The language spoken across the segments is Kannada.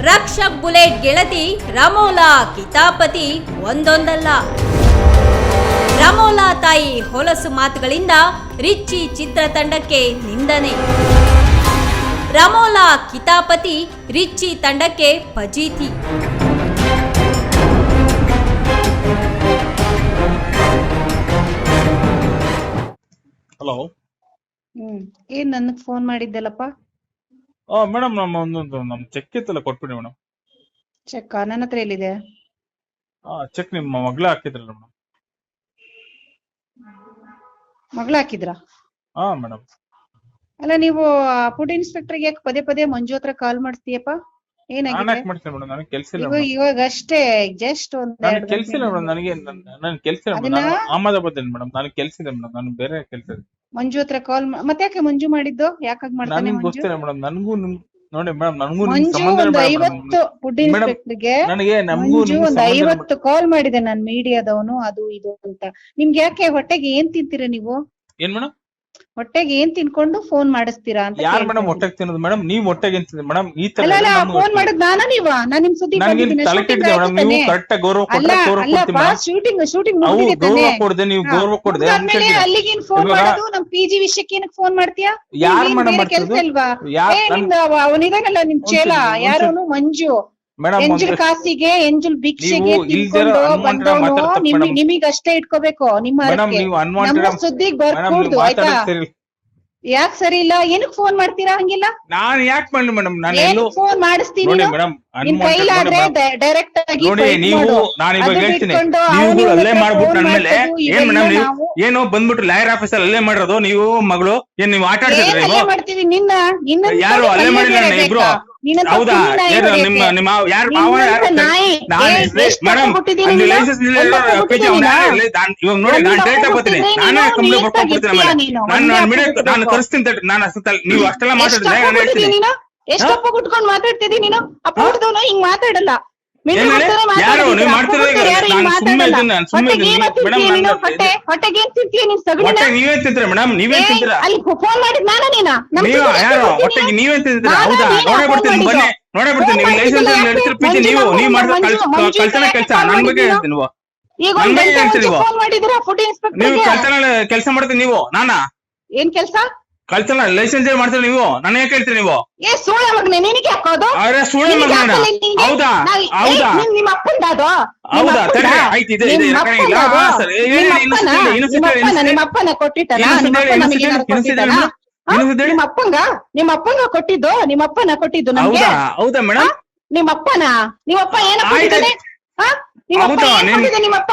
ರಕ್ಷಕ್ ಬುಲೆಟ್ ಗೆಳತಿ ರಮೋಲಾ ಕಿತಾಪತಿ ಒಂದೊಂದಲ್ಲ. ರಮೋಲಾ ತಾಯಿ ಹೊಲಸು ಮಾತುಗಳಿಂದ ರಿಚ್ಚಿ ಚಿತ್ರತಂಡಕ್ಕೆ ನಿಂದನೆ. ರಮೋಲಾ ಕಿತಾಪತಿ ರಿಚ್ಚಿ ತಂಡಕ್ಕೆ ಫಜೀತಿ. ಹಲೋ. ಏನ್ ನನಗ್ ಫೋನ್ ಮಾಡಿದ್ದಲ್ಲಪ್ಪ? ಮೇಡಮ್ ನಮ್ ಚೆಕ್ ಇತ್ತಲ್ಲ ಕೊಟ್ಬಿಡಿ ಮೇಡಮ್. ಚೆಕ್ ನನ್ನ ಹತ್ರ ಎಲ್ಲಿದೆ? ಚೆಕ್ ನಿಮ್ಮ ಮಗಳ ಹಾಕಿದ್ರಲ್ಲ ಮೇಡಮ್. ಮಗಳ ಹಾಕಿದ್ರಾ? ಮೇಡಮ್. ಅಲ್ಲ, ನೀವು ಫುಡ್ ಇನ್ಸ್ಪೆಕ್ಟರ್ಗೆ ಯಾಕೆ ಪದೇ ಪದೇ ಮಂಜು ಹತ್ರ ಕಾಲ್ ಮಾಡ್ತೀಯಪ್ಪ? ಏನಾಗಿದೆ? ಮೇಡಮ್ ನನಗೆ ಕೆಲಸ ಇಲ್ಲ. ಇವಾಗ ಅಷ್ಟೇ ಜಸ್ಟ್ ನನಗೆ ಕೆಲಸ ಇಲ್ಲ ಮೇಡಮ್. ನನಗೆ ಕೆಲಸ ಇಲ್ಲ ಮೇಡಮ್. ನಾನು ಅಹಮದಾಬಾದ್ ಮೇಡಮ್. ನನಗೆ ಕೆಲಸ ಇದೆ ಮೇಡಮ್. ನಾನು ಬೇರೆ ಕೆಲಸ ಇದೆ. ಮಂಜು ಹತ್ರ ಕಾಲ್ ಮತ್ತೆ ಯಾಕೆ ಮಂಜು ಮಾಡಿದ್ದು? ಯಾಕಾಗ್ ಮಾಡ್ತಾನೆ ನನಗೆ ಮಂಜು? ಗೊತ್ತಿಲ್ಲ ಮೇಡಮ್. ನನಗೂ ನೋಡಿ ಮೇಡಮ್, ನನಗೂ ಮಂಜು ಒಂದು 50 ಫುಡ್ ಇನ್ಸ್ಪೆಕ್ಟರ್ಗೆ ಮಂಜು ಒಂದು 50 ಕಾಲ್ ಮಾಡಿದೆ ನಾನ್ ಮೀಡಿಯಾದವನು ಅದು ಇದು ಅಂತ. ನಿಮ್ಗೆ ಯಾಕೆ ಹೊಟ್ಟೆಗೆ ಏನ್ ತಿಂತೀರಾ ನೀವು? ಏನ್ ಮೇಡಮ್? ಹೊಟ್ಟೆಗೆ ಏನ್ ತಿನ್ಕೊಂಡು ಫೋನ್ ಮಾಡಿಸ್ತೀರಾ ಅಂತ? ಯಾರು ಮೇಡಮ್ ಹೊಟ್ಟೆಗೆ ತಿನ್ನೋದು ಮೇಡಮ್? ನೀವ್ ಹೊಟ್ಟೆಗೆ ತಿಂತೀರಿ ಮೇಡಮ್. ಈ ತರ ಫೋನ್ ಮಾಡೋದು ನಾನಾ ನೀವಾ? ನಾನ್ ನಿಮ್ ಸುದ್ದಿ ತಲೆ ಕೆಟ್ಟಿದೆ ಮೇಡಮ್. ನೀವು ಕರೆಕ್ಟ್ ಗೌರವ ಕೊಟ್ರೆ ಗೌರವ ಕೊಡ್ತೀನಿ. ಶೂಟಿಂಗ್ ಗೌರವ ಕೊಡದೆ ನೀವು ಗೌರವ ಕೊಡದೆ ಅಲ್ಲಿಗೆ ಫೋನ್ ಮಾಡೋದು. ನಮ್ PG ವಿಷಯಕ್ಕೆ ಏನಕ್ಕೆ ಫೋನ್ ಮಾಡ್ತೀಯಾ? ಯಾರು ಮೇಡಮ್ ಕೆಲಸ ಇಲ್ವಾ? ಅವನಿದಾನಲ್ಲ ನಿಮ್ ಚೇಲ, ಯಾರೋನು ಮಂಜು, ಎಂಜಲ್ ಕಾಸಿಗೆ ಎಂಜಲ್ ಭಿಕ್ಷೆಗೆ ತಿನ್ಕೊಂಡು ಬಂದವನು. ನಿಮಗ್ ಅಷ್ಟೇ ಇಟ್ಕೋಬೇಕು ನಿಮ್ಮ ಸುದ್ದಿಗ್ ಬರ್ಕೂಡ್ದು, ಆಯ್ತಾ? ಯಾಕೆ ಸರಿ ಇಲ್ಲ? ಏನಕ್ ಫೋನ್ ಮಾಡ್ತೀರಾ ಹಂಗಿಲ್ಲ? ನಾನ್ ಯಾಕೆ ಮಾಡ್ಲಿ ಮೇಡಮ್? ನಾನು ಫೋನ್ ಮಾಡಿಸ್ತೀನಿ. ನಿಮ್ ಕೈಲಾದ್ರೆ ಡೈರೆಕ್ಟ್ ಆಗಿ ನೀವು ನಾನು ಇವಾಗ ಹೇಳ್ತೀನಿ. ನೀವು ಅಲ್ಲೇ ಮಾಡ್ಬಿಟ್ಟು ನನ್ ಮೇಲೆ ಏನ್ ಮೇಡಮ್ ನೀವು ಏನೋ ಬಂದ್ಬಿಟ್ಟು ಲಾಯರ್ ಆಫೀಸರ್ ಅಲ್ಲೇ ಮಾಡಿರೋದು ನೀವು ಮಗಳು? ಏನ್ ನೀವು ಆಟ ಆಡ್ತಿದ್ರಿ? ಮಾಡ್ತೀವಿ ನಿನ್ನ ಯಾರು ಅಲ್ಲೇ ಮಾಡಿಲ್ಲ ಇಬ್ರು? ಹೌದಾ? ನಿಮ್ಮ ಯಾರು ಮೇಡಮ್ ಲೈಸೆನ್ಸ್ ಇವಾಗ ನೋಡಿ ನಾನು ಡೇಟಾ ಬರ್ತೀನಿ. ನಾನೇ ಕಂಪ್ಲೇಂಟ್ ಬರ್ಕೊಂಡ್ಬಿಡ್ತೀನಿ. ನಾನು ಕರೆಸ್ತೀನಿ. ನಾನು ನೀವು ಅಷ್ಟೆಲ್ಲ ಮಾತಾಡಿದ್ರೆ ನಾನು ಹೇಳ್ತೀನಿ. ಎಷ್ಟಪ್ಪ ಕುಟ್ಕೊಂಡ್ ಮಾತಾಡ್ತಿದೀನಿ ನೀನು? ಅಪ್ಪದವನು ಹಿಂಗ್ ಮಾತಾಡಲ್ಲ. ಯಾರು ನೀವು ಮಾಡ್ತಿರೋದು? ಹೊಟ್ಟೆಗೆ ಏನ್ ತಿಂತೀಯ ನೀನ್? ಹೊಟ್ಟೆ ನೀವೇನ್ ತಿಂತೀರ ಮೇಡಮ್? ನೀವೇನ್ ತಿಂತೀರಾ? ಅಲ್ಲಿ ಫೋನ್ ಮಾಡಿದ್ ನಾನ ನೀನಾ? ನೀವು ಯಾರು ಹೊಟ್ಟೆಗೆ ನೀವೇನ್ ತಿಂತೀರಾ? ಹೌದಾ? ನೋಡೇ ಬಿಡ್ತೀನಿ. ಬನ್ನಿ ನೋಡೇ ಬಿಡ್ತೀನಿ. ನೀವು ಲೈಸೆನ್ಸ್ ನಡೆಸಿರೋ ಪಿಜಿ ನೀವು ಮಾಡಿದ ಕಳ್ತನ ಕೆಲಸ ನನ್ ಬಗ್ಗೆ ಹೇಳ್ತೀನಿ. ನೀವು ನನ್ ಬಗ್ಗೆ ಹೇಳ್ತೀರಿ. ನೀವು ಕಳ್ತನ ಕೆಲಸ ಮಾಡ್ತೀರಿ ನೀವು? ನಾನಾ ಏನ್ ಕೆಲ್ಸ? ಕಳ್ತನ ಲೈಸೆನ್ಸ್ ಮಾಡ್ತೀರಿ ನೀವು? ನನ್ನ ಯಾಕೆ ಹೇಳ್ತೀರಿ ನೀವು? ಸುಳ್ಳ ಮಗನೇ ನಿನಗೆ ಹಾಕೋದು? ಅರೆ ಸುಳ್ಳ ಮಗನ? ಹೌದಾ? ಹೌದಾ? ನಿಮ್ಮ ಅಪ್ಪಂದ ಅದು? ಹೌದಾ? ತಡೆ ಆಯ್ತು. ಇದೆ ನಿಮ್ಮ ಅಪ್ಪನ ಕೊಟ್ಟಿಟ್ಟ? ನಿಮ್ಮ ಅಪ್ಪಂಗ ಕೊಟ್ಟಿದ್ದು? ನಿಮ್ಮ ಅಪ್ಪನ ಕೊಟ್ಟಿದ್ದು ನಮ್ಗೆ? ಹೌದಾ ಮೇಡಮ್? ನಿಮ್ಮಪ್ಪ ಏನ ಕೊಟ್ಟಿದ್ದಾನೆ? ನಿಮ್ಮಪ್ಪ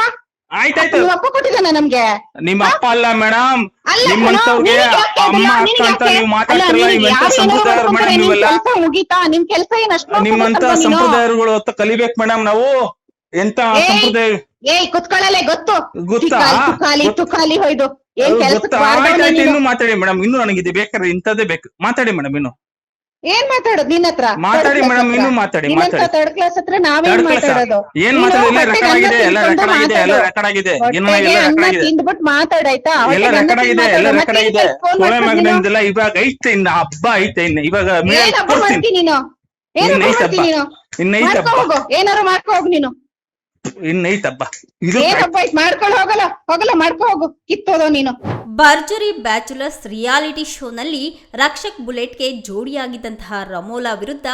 ಆಯ್ತಾಯ್ತು. ನಿಮ್ಮಪ್ಪ ಕೊಟ್ಟಿದ್ದಾನೆ ನಮ್ಗೆ? ನಿಮ್ಮ ಅಪ್ಪ ಅಲ್ಲ ಮೇಡಮ್. ನಿಮ್ಮಂತವ್ರಿಗೆ ಅಮ್ಮ ಅಕ್ಕ ಅಂತ ನೀವು ಮಾತಾಡ್ತಿರಲ್ಲ. ಇವೆಂತ ಸಂಪ್ರದಾಯರು ಮೇಡಮ್ ನೀವೆಲ್ಲ. ಮುಗೀತಾ ನಿಮ್ ಕೆಲ್ಸ? ಏನಷ್ಟು ನಿಮ್ಮಂತ ಸಂಪ್ರದಾಯಗಳು ಕಲಿಬೇಕು ಮೇಡಮ್ ನಾವು. ಎಂತ ಸಂಪ್ರದಾಯ? ಕುತ್ಕೊಳ್ಳಲೆ ಗೊತ್ತು. ಗೊತ್ತಾ? ತುಕಾಲಿ ಹೋಯ್ದು ಏನ್ ಕೆಲಸ? ಇನ್ನು ಮಾತಾಡಿ ಮೇಡಮ್. ಇನ್ನು ನನಗಿದೆ ಬೇಕಾದ್ರೆ ಇಂಥದ್ದೇ ಬೇಕು. ಮಾತಾಡಿ ಮೇಡಮ್. ಇನ್ನು ಏನ್ ಮಾತಾಡೋದು ನಿನ್ನ ಹತ್ರ? ಮಾತಾಡಿ ಮೇಡಮ್. ಇನ್ನು ಮಾತಾಡಿ. ಥರ್ಡ್ ಕ್ಲಾಸ್ ಹತ್ರ ನಾವೇನ್ ಮಾತಾಡೋದು? ಏನ್ ಮಾತಾಡಿಲ್ಲ? ರೆಕಾರ್ಡ್ ಆಗಿದೆ. ಎಲ್ಲ ರೆಕಾರ್ಡ್ ಆಗಿದೆ. ಎಲ್ಲ ರೆಕಾರ್ಡ್ ಆಗಿದೆ. ತಿಂದ್ಬಿಟ್ಟು ಮಾತಾಡಾಯ್ತಾ? ಎಲ್ಲ ರೆಕಾರ್ಡ್ ಆಗಿದೆ. ಎಲ್ಲ ರೆಕಾರ್ಡ್ ಆಗಿದೆ. ಸೋಳೆ ಮಗನಿಂದೆಲ್ಲ ಇವಾಗ ಐತೆ. ಇನ್ನ ಹಬ್ಬ ಐತೆ. ಇನ್ನು ಇವಾಗ ನೀನು ಏನಾರು ಮಾಡ್ಕೊ ಹೋಗು. ನೀನು ಇನ್ನೈತಬ್ಬ ಮಾಡ್ಕೊಂಡು ಹೋಗಲ್ಲ ಮಾಡ್ಕೊ ಹೋಗು. ಕಿತ್ತೋದು ನೀನು. ಭರ್ಜರಿ ಬ್ಯಾಚುಲರ್ಸ್ ರಿಯಾಲಿಟಿ ಶೋನಲ್ಲಿ ರಕ್ಷಕ್ ಬುಲೆಟ್ಗೆ ಜೋಡಿಯಾಗಿದ್ದಂತಹ ರಮೋಲಾ ವಿರುದ್ಧ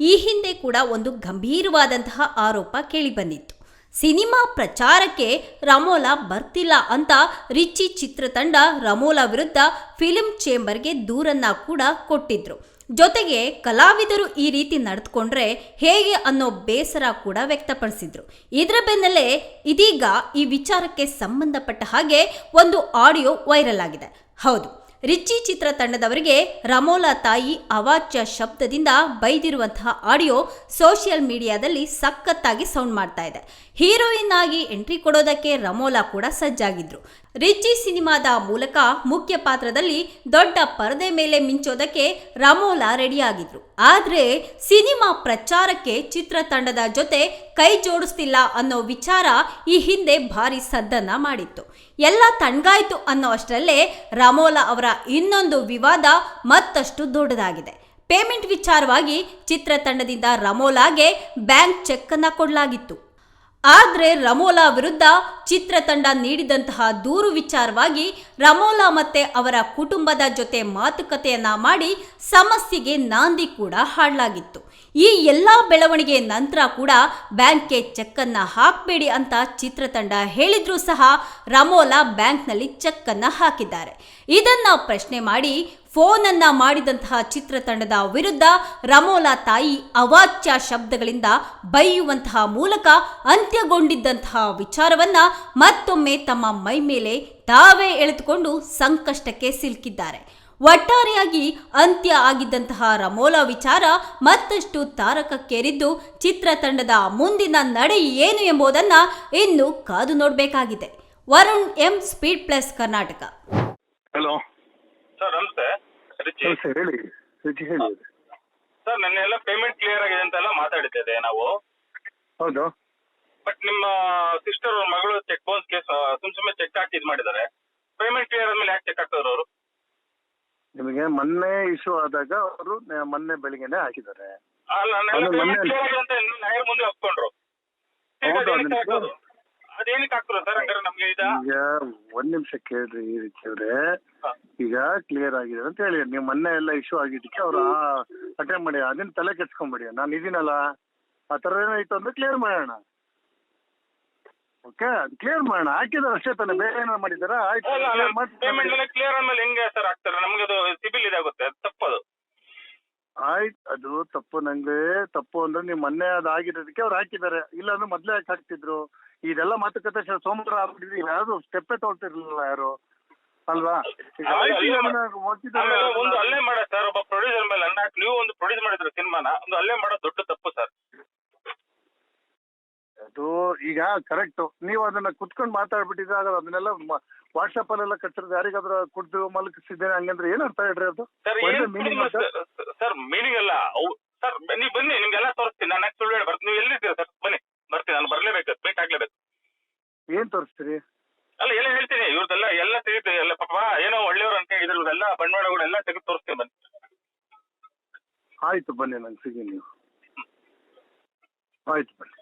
ಈ ಹಿಂದೆ ಕೂಡ ಒಂದು ಗಂಭೀರವಾದಂತಹ ಆರೋಪ ಕೇಳಿಬಂದಿತ್ತು. ಸಿನಿಮಾ ಪ್ರಚಾರಕ್ಕೆ ರಮೋಲಾ ಬರ್ತಿಲ್ಲ ಅಂತ ರಿಚ್ಚಿ ಚಿತ್ರತಂಡ ರಮೋಲಾ ವಿರುದ್ಧ ಫಿಲ್ಮ್ ಚೇಂಬರ್ಗೆ ದೂರನ್ನ ಕೂಡ ಕೊಟ್ಟಿದ್ರು. ಜೊತೆಗೆ ಕಲಾವಿದರು ಈ ರೀತಿ ನಡೆದುಕೊಂಡ್ರೆ ಹೇಗೆ ಅನ್ನೋ ಬೇಸರ ಕೂಡ ವ್ಯಕ್ತಪಡಿಸಿದ್ರು. ಇದರ ಬೆನ್ನಲ್ಲೇ ಇದೀಗ ಈ ವಿಚಾರಕ್ಕೆ ಸಂಬಂಧಪಟ್ಟ ಹಾಗೆ ಒಂದು ಆಡಿಯೋ ವೈರಲ್ ಆಗಿದೆ. ಹೌದು, ರಿಚ್ಚಿ ಚಿತ್ರತಂಡದವರಿಗೆ ರಮೋಲಾ ತಾಯಿ ಅವಾಚ್ಯ ಶಬ್ದದಿಂದ ಬೈದಿರುವಂತಹ ಆಡಿಯೋ ಸೋಷಿಯಲ್ ಮೀಡಿಯಾದಲ್ಲಿ ಸಖತ್ತಾಗಿ ಸೌಂಡ್ ಮಾಡ್ತಾ ಇದೆ. ಹೀರೋಯಿನ್ ಆಗಿ ಎಂಟ್ರಿ ಕೊಡೋದಕ್ಕೆ ರಮೋಲಾ ಕೂಡ ಸಜ್ಜಾಗಿದ್ರು. ರಿಚ್ಚಿ ಸಿನಿಮಾದ ಮೂಲಕ ಮುಖ್ಯ ಪಾತ್ರದಲ್ಲಿ ದೊಡ್ಡ ಪರದೆ ಮೇಲೆ ಮಿಂಚೋದಕ್ಕೆ ರಮೋಲಾ ರೆಡಿಯಾಗಿದ್ರು. ಆದ್ರೆ ಸಿನಿಮಾ ಪ್ರಚಾರಕ್ಕೆ ಚಿತ್ರತಂಡದ ಜೊತೆ ಕೈ ಜೋಡಿಸ್ತಿಲ್ಲ ಅನ್ನೋ ವಿಚಾರ ಈ ಹಿಂದೆ ಭಾರಿ ಸದ್ದನ್ನ ಮಾಡಿತ್ತು. ಎಲ್ಲ ತಣ್ಣಗಾಯ್ತು ಅನ್ನೋ ಅಷ್ಟರಲ್ಲೇ ರಮೋಲಾ ಅವರ ಇನ್ನೊಂದು ವಿವಾದ ಮತ್ತಷ್ಟು ದೊಡ್ಡದಾಗಿದೆ. ಪೇಮೆಂಟ್ ವಿಚಾರವಾಗಿ ಚಿತ್ರತಂಡದಿಂದ ರಮೋಲಾಗೆ ಬ್ಯಾಂಕ್ ಚೆಕ್ ಅನ್ನ ಕೊಡಲಾಗಿತ್ತು. ಆದರೆ ರಮೋಲಾ ವಿರುದ್ಧ ಚಿತ್ರತಂಡ ನೀಡಿದಂತಹ ದೂರು ವಿಚಾರವಾಗಿ ರಮೋಲಾ ಮತ್ತೆ ಅವರ ಕುಟುಂಬದ ಜೊತೆ ಮಾತುಕತೆಯನ್ನ ಮಾಡಿ ಸಮಸ್ಯೆಗೆ ನಾಂದಿ ಕೂಡ ಹಾಡಲಾಗಿತ್ತು. ಈ ಎಲ್ಲಾ ಬೆಳವಣಿಗೆ ನಂತರ ಕೂಡ ಬ್ಯಾಂಕ್ಗೆ ಚೆಕ್ ಅನ್ನ ಹಾಕಬೇಡಿ ಅಂತ ಚಿತ್ರತಂಡ ಹೇಳಿದ್ರೂ ಸಹ ರಮೋಲಾ ಬ್ಯಾಂಕ್ನಲ್ಲಿ ಚೆಕ್ ಅನ್ನ ಹಾಕಿದ್ದಾರೆ. ಇದನ್ನ ಪ್ರಶ್ನೆ ಮಾಡಿ ಫೋನ್ ಅನ್ನ ಮಾಡಿದಂತಹ ಚಿತ್ರತಂಡದ ವಿರುದ್ಧ ರಮೋಲಾ ತಾಯಿ ಅವಾಚ್ಯ ಶಬ್ದಗಳಿಂದ ಬೈಯುವಂತಹ ಮೂಲಕ ಅಂತ್ಯಗೊಂಡಿದ್ದಂತಹ ವಿಚಾರವನ್ನ ಮತ್ತೊಮ್ಮೆ ತಮ್ಮ ಮೈ ಮೇಲೆ ತಾವೇ ಎಳೆದುಕೊಂಡು ಸಂಕಷ್ಟಕ್ಕೆ ಸಿಲುಕಿದ್ದಾರೆ. ಒಟ್ಟಾರೆಯಾಗಿ ಅಂತ್ಯ ಆಗಿದ್ದಂತಹ ರಮೋಲಾ ವಿಚಾರ ಮತ್ತಷ್ಟು ತಾರಕಕ್ಕೇರಿದ್ದು ಚಿತ್ರತಂಡದ ಮುಂದಿನ ನಡೆ ಏನು ಎಂಬುದನ್ನ ಇನ್ನು ಕಾದು ನೋಡಬೇಕಾಗಿದೆ. Varun M, speed plus Karnataka. Hello sir ನಮಸ್ತೆ. ಸರ್ ಹೇಳಿ ರುಚಿ ಹೇಳಿ. ಸರ್ ನನ್ನೆಲ್ಲ ಪೇಮೆಂಟ್ ಕ್ಲಿಯರ್ ಆಗಿದೆ ಅಂತೆಲ್ಲ ಮಾತಾಡಿದ್ದೇವೆ ನಾವು. ಹೌದು. ಬಟ್ ನಿಮ್ಮ ಸಿಸ್ಟರ್ ಮಗಳು ಚೆಕ್ ಬೌನ್ಸ್ ಕೇಸ್ ಸುಮ್ಮನೆ ಚೆಕ್ ಹಾಕಿ ಇದು ಮಾಡಿದ್ದಾರೆ. ಪೇಮೆಂಟ್ ಕ್ಲಿಯರ್ ಆದ್ಮೇಲೆ ಯಾಕೆ ಚೆಕ್ ಹಾಕಿದ್ರು ಅವರು? ನಿಮಗೆ ಮೊನ್ನೆ ಇಶ್ಯೂ ಆದಾಗ ಅವರು ಮೊನ್ನೆ ಬೆಳಿಗ್ಗೆನೆ ಹಾಕಿದ್ದಾರೆ. ಅಲ್ಲ ಪೇಮೆಂಟ್ ಕ್ಲಿಯರ್ ಆಗಿದೆ ಅಂತ ನ್ಯಾಯ ಮುಂದೆ ಒಪ್ಕೊಂಡ್ರು. ಅದೇನಕ್ಕೆ ಹಾಕ್ತಾರೆ ಸರ್? ಹಂಗಾರೆ ನಮ್ಗೆ ಈಗ ಒಂದ್ ನಿಮಿಷ ಕೇಳ್ರಿ ರಿಚಿ ಅವ್ರೆ. ಈಗ ಕ್ಲಿಯರ್ ಆಗಿದೆ ಅಂತ ಹೇಳಿ ನೀವು ಮೊನ್ನೆ ಎಲ್ಲ ಇಶ್ಯೂ ಆಗಿದ್ದಕ್ಕೆ ಅವ್ರು ಅಟೆಂಡ್ ಮಾಡಿ ಅದನ್ನ ತಲೆ ಕೆಡ್ಸ್ಕೊಂಬೇಡಿ. ನಾನು ಇದೀನಲ್ಲ ಆ ತರ ಏನೋ ಇತ್ತು ಅಂದ್ರೆ ಕ್ಲಿಯರ್ ಮಾಡೋಣ. ಓಕೆ, ಕ್ಲಿಯರ್ ಮಾಡೋಣ. ಹಾಕಿದ್ರೆ ಅಷ್ಟೇ ತಾನೆ, ಬೇರೆ ಏನಾರು ಮಾಡಿದಾರ? ಆಯ್ತು, ಪೇಮೆಂಟ್ ಎಲ್ಲ ಕ್ಲಿಯರ್ ಆದ್ಮೇಲೆ ಹೆಂಗೆ ಸರ್ ಆಗ್ತಾರೆ? ನಮ್ಗೆ ಅದು ಸಿಬಿಲ್ ಇದಾಗುತ್ತೆ, ಅದು ತಪ್ಪದು. ಆಯ್ತು, ಅದು ತಪ್ಪು. ನಂಗೆ ತಪ್ಪು ಅಂದ್ರೆ ನೀವು ಮೊನ್ನೆ ಅದು ಆಗಿರೋದಕ್ಕೆ ಅವ್ರು ಹಾಕಿದ್ದಾರೆ. ಇಲ್ಲ ಅಂದ್ರೆ ಮೊದ್ಲೇ ಯಾಕೆ ಹಾಕ್ತಿದ್ರು? ಇದೆಲ್ಲ ಮಾತುಕತೆ ಸೋಮವಾರ ಆಗ್ಬಿಟ್ಟಿದ್ವಿ. ಯಾರು ಸ್ಟೆಪ್ಪೇ ತಗೊಳ್ತಿರ್ಲಿಲ್ಲ ಯಾರು, ಅಲ್ವಾ? ಒಂದು ಅಲ್ಲೇ ಮಾಡ ಸರ್, ಒಬ್ಬ ಪ್ರೊಡ್ಯೂಸರ್ ಮೇಲೆ ನೀವು ಒಂದು ಪ್ರೊಡ್ಯೂಸ್ ಮಾಡಿದ್ರೆ ಸಿನಿಮಾನ ಒಂದು ಅಲ್ಲೇ ಮಾಡೋದು ದೊಡ್ಡ ತಪ್ಪು ಸರ್. ಅದು ಈಗ ಕರೆಕ್ಟ್. ನೀವು ಅದನ್ನ ಕುತ್ಕೊಂಡು ಮಾತಾಡ್ಬಿಟ್ಟಿದ್ರೆ ಅದನ್ನೆಲ್ಲ ವಾಟ್ಸ್ಆಪ್ ಅಲ್ಲೆಲ್ಲ ಕಟ್ಟಿರೋದು ಯಾರಿಗಾದ್ರೂ ಕುಡ್ದು ಮಲಗಿಸಿದ್ದೇನೆ ಹಂಗಂದ್ರೆ ಏನ್ ಅರ್ಥ ಹೇಳ್ರಿ ಅದು? ಸರ್ ಮೀನಿಂಗ್ ಅಲ್ಲ ಸರ್. ನೀವು ಬನ್ನಿ, ನಿಮ್ಗೆಲ್ಲ ತೋರಿಸ್ತೀನಿ. ನಾನು ಸುಳ್ಳು ಹೇಳಿ ಬರ್ತೀನಿ. ನೀವು ಎಲ್ಲಿರ್ತೀರ ಸರ್? ಬನ್ನಿ, ಬರ್ತೀನಿ. ನಾನು ಬರ್ಲೇಬೇಕು, ಮೀಟ್ ಆಗ್ಲೇಬೇಕು. ಏನ್ ತೋರಿಸ್ತೀರಿ? ಅಲ್ಲ ಎಲ್ಲ ಹೇಳ್ತೀನಿ. ಇವ್ರದೆಲ್ಲ ಎಲ್ಲ ತೆಗಿತೀನಿ. ಎಲ್ಲ ಪಾಪ ಏನೋ ಒಳ್ಳೆಯವ್ರು ಅಂತ ಇದ್ರದೆಲ್ಲ ಬಂಡವಾಳಗಳೆಲ್ಲ ತೆಗೆದು ತೋರಿಸ್ತೀನಿ. ಬನ್ನಿ. ಆಯ್ತು, ಬನ್ನಿ, ನಂಗೆ ಸಿಗಿ ನೀವು. ಆಯ್ತು, ಬನ್ನಿ.